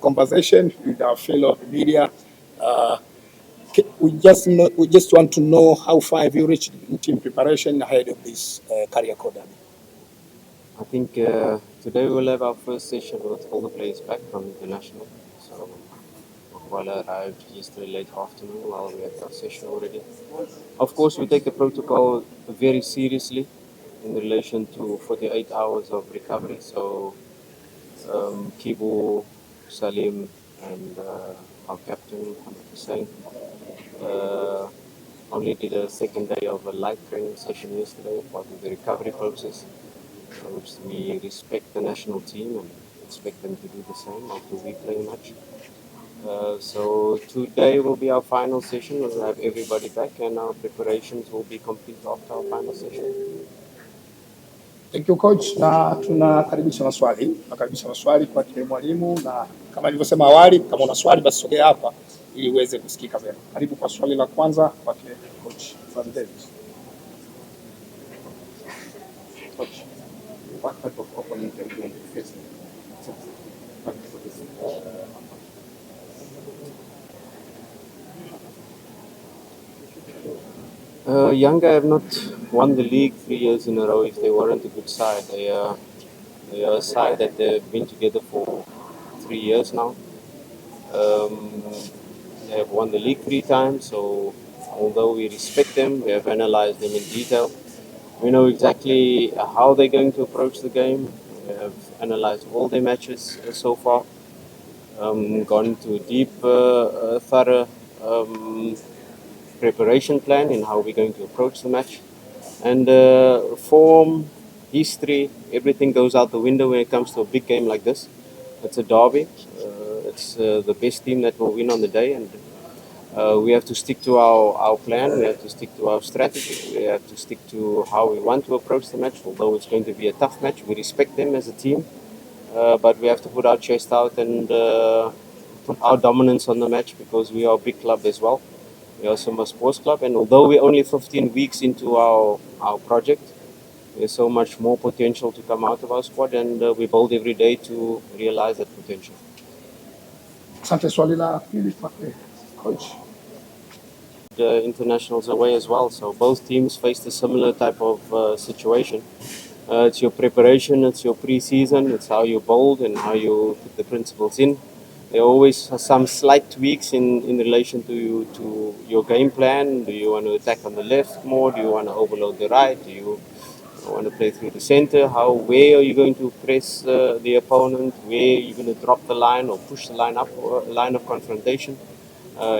conversation with our fellow media. Uh, we just want to know how far have you reached in team preparation ahead of this career code. I think today we'll have our first session with all the players back from international. So Kuala arrived yesterday late afternoon while we had our session already. Of course, we take the protocol very seriously in relation to 48 hours of recovery. So Kibu, Salim, and our captain, Hussein, uh, only did a second day of a light training session yesterday, part of the recovery process, which we respect the national team and expect them to do the same after we play much. So today will be our final session. We'll have everybody back, and our preparations will be complete after our final session. Thank you coach, na tunakaribisha maswali kwa kile mwalimu, na kama nilivyosema awali, kama una swali basi sogea hapa ili uweze kusikika vyema. Karibu kwa swali la kwanza kwa kile coach Fadlu. Coach, what type of opponent are you going to face? Yanga have not won the league 3 years in a row. If they weren't a good side, they are a side that they've been together for 3 years now. They have won the league 3 times, so although we respect them, we have analyzed them in detail. We know exactly how they're going to approach the game. We have analyzed all their matches so far, gone into a deep, thorough preparation plan in how we're going to approach the match. And form, history, everything goes out the window when it comes to a big game like this. It's a derby. It's the best team that will win on the day, and we have to stick to our plan. We have to stick to our strategy. We have to stick to how we want to approach the match. Although it's going to be a tough match, we respect them as a team, but we have to put our chest out and put our dominance on the match because we are a big club as well. We are Sumba Sports Club, and although we're only 15 weeks into our project, there's so much more potential to come out of our squad, and we build every day to realize that potential. Asante, swali la pili kwa coach. The internationals away as well, so both teams faced a similar type of situation. It's your preparation, it's your pre-season, it's how you build and how you put the principles in. There are always some slight tweaks in relation to your game plan. Do you want to attack on the left more? Do you want to overload the right? Do you want to play through the center? Where are you going to press the opponent? Where are you going to drop the line or push the line up, or line of confrontation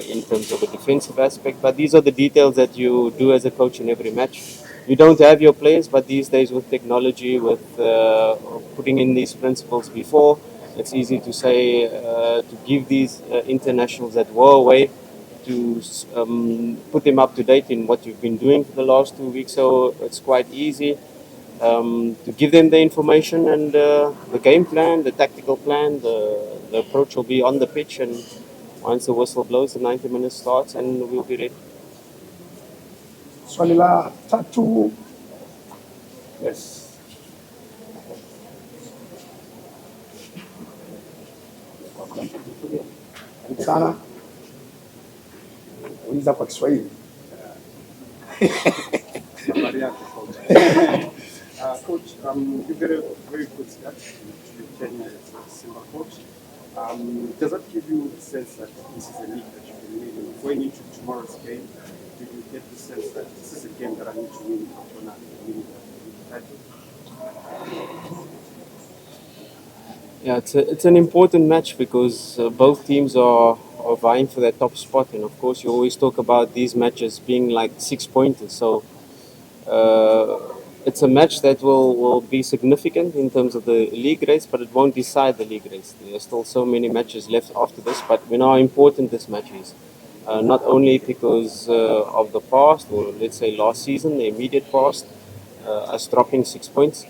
in terms of a defensive aspect? But these are the details that you do as a coach in every match. You don't have your players, but these days with technology, with putting in these principles before, it's easy to say, to give these internationals that were away, to put them up to date in what you've been doing for the last 2 weeks. So it's quite easy to give them the information and the game plan, the tactical plan, the approach will be on the pitch, and once the whistle blows, the 90 minutes starts and we'll be ready. Swali la tatu. Yes. Sana. Uliza kwa Kiswahili. Coach, you get a very good start to your tenure as a Simba coach. Does that give you the sense that this is a league that you can win? Going into tomorrow's game, do you get the sense that this is a game that I need to win after not winning that? Yeah, it's an important match because both teams are vying for that top spot, and of course you always talk about these matches being like 6 pointers. So it's a match that will be significant in terms of the league race, but it won't decide the league race. There are still so many matches left after this, but we know how important this match is. Not only because of the past, or let's say last season, the immediate past, us dropping 6 points.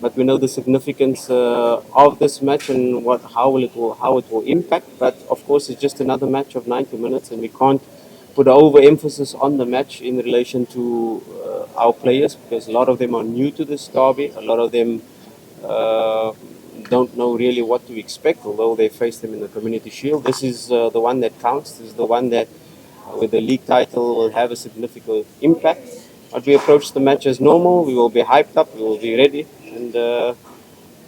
But we know the significance of this match and how it will impact. But of course, it's just another match of 90 minutes, and we can't put overemphasis on the match in relation to our players because a lot of them are new to this derby. A lot of them don't know really what to expect, although they faced them in the Community Shield. This is the one that counts. This is the one that, with the league title, will have a significant impact. But we approach the match as normal. We will be hyped up. We will be ready. And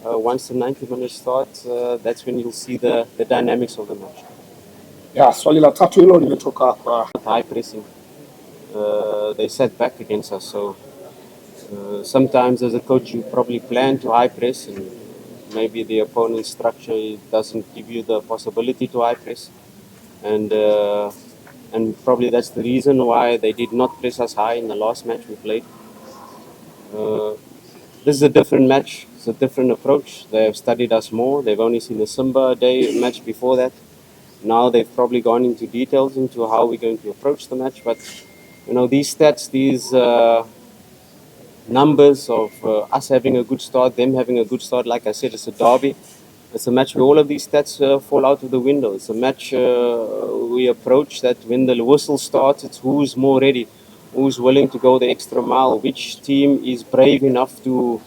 once the 90 minutes starts, that's when you'll see the dynamics of the match. Ya, swali la tatu hilo limetoka kwa High pressing. They sat back against us. So sometimes as a coach, you probably plan to high press, and maybe the opponent's structure doesn't give you the possibility to high press. And probably that's the reason why they did not press us high in the last match we played. This is a different match. It's a different approach. They have studied us more. They've only seen the Simba Day match before that. Now they've probably gone into details into how we're going to approach the match. But these stats, these numbers of us having a good start, them having a good start. Like I said, it's a derby. It's a match where all of these stats fall out of the window. It's a match we approach that when the whistle starts, it's who's more ready, who's willing to go the extra mile, which team is brave enough to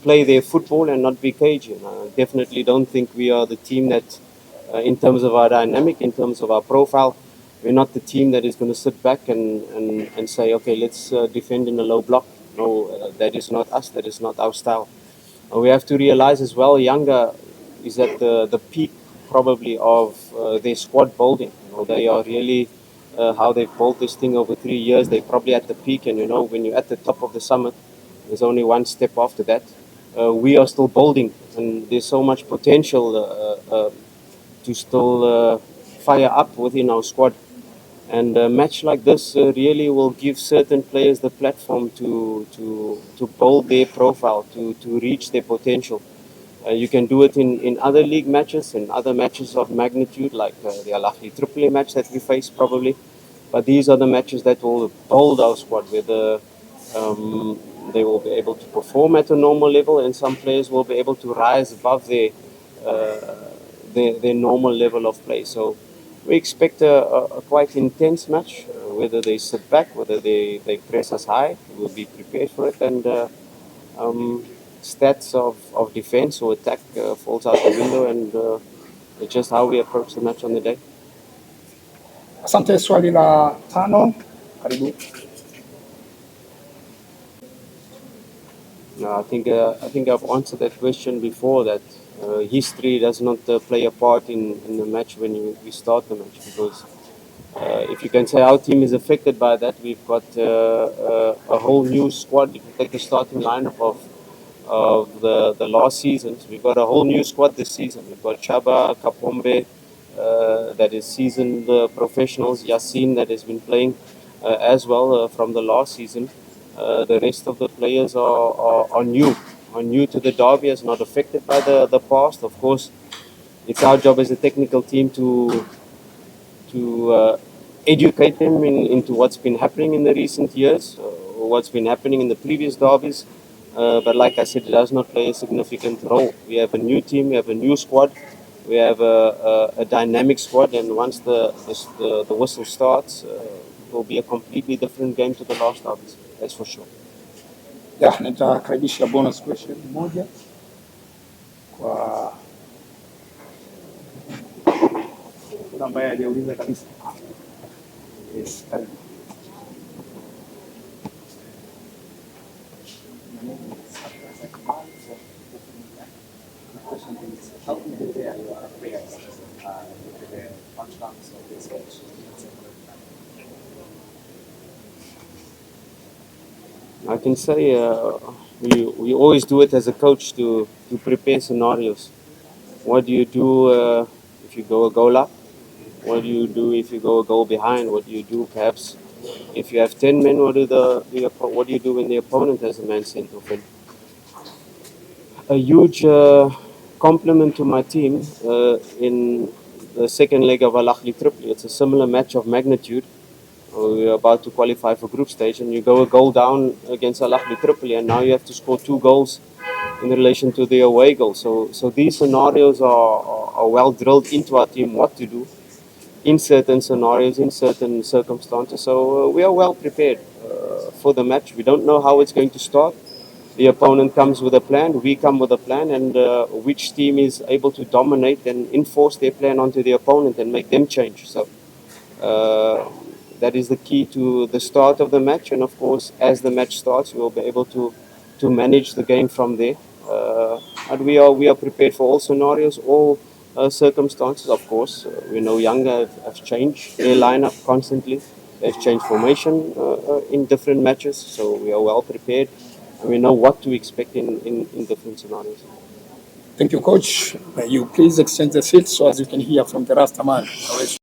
play their football and not be cagey. I definitely don't think we are the team that, in terms of our dynamic, in terms of our profile, we're not the team that is going to sit back and say, okay, let's defend in a low block. No, that is not us. That is not our style. We have to realize as well, Yanga is at the peak probably of their squad building. They are really, how they've built this thing over 3 years, they're probably at the peak. And when you're at the top of the summit, there's only one step after that. We are still building, and there's so much potential to still fire up within our squad. And a match like this really will give certain players the platform to build their profile, to reach their potential. You can do it in other league matches, in other matches of magnitude, like the Al Ahly Tripoli match that we face probably. But these are the matches that will build our squad, whether they will be able to perform at a normal level, and some players will be able to rise above their normal level of play. So we expect a quite intense match. Whether they sit back, whether they press us high, we'll be prepared for it. And stats of defense or attack falls out the window, and it's just how we approach the match on the day. asante. Swali la tano, karibu. I think I've answered that question before, that history does not play a part in the match when we start the match, because if you can say our team is affected by that, we've got a whole new squad. If you take the starting lineup of the last seasons, we've got a whole new squad this season. We've got Chaba, Kapombe, that is seasoned professionals, Yassine that has been playing as well from the last season. The rest of the players are new to the derby, as not affected by the past. Of course, it's our job as a technical team to educate them into what's been happening in the recent years, or what's been happening in the previous derbies. But like I said, it does not play a significant role. We have a new team, we have a new squad, we have a dynamic squad, and once the whistle starts, it will be a completely different game to the last derbies. That's for sure. Ya, nitakaribisha bonus question moja kwa ambaye hajauliza kabisa. Yes, karibu. How do you prepare your players with the punch-downs of this match? I can say we always do it as a coach to prepare scenarios. What do you do if you go a goal up? What do you do if you go a goal behind? What do you do perhaps if you have 10 men? What do you do when the opponent has a man sent off? And a huge compliment to my team in the second leg of Al Ahly Tripoli. It's a similar match of magnitude. We're about to qualify for group stage, and you go a goal down against Al Ahly Tripoli, and now you have to score 2 goals in relation to the away goal. So these scenarios are well drilled into our team, what to do in certain scenarios, in certain circumstances. So we are well prepared for the match. We don't know how it's going to start. the opponent comes with a plan, we come with a plan, and which team is able to dominate and enforce their plan onto the opponent and make them change. So that is the key to the start of the match, and of course, as the match starts, we will be able to manage the game from there. And we are prepared for all scenarios, all circumstances. Of course, we know Yanga have changed their lineup constantly. They've changed formation in different matches, so we are well prepared. And we know what to expect in different scenarios. Thank you, Coach. May you please extend the field so as you can hear from the Rastaman.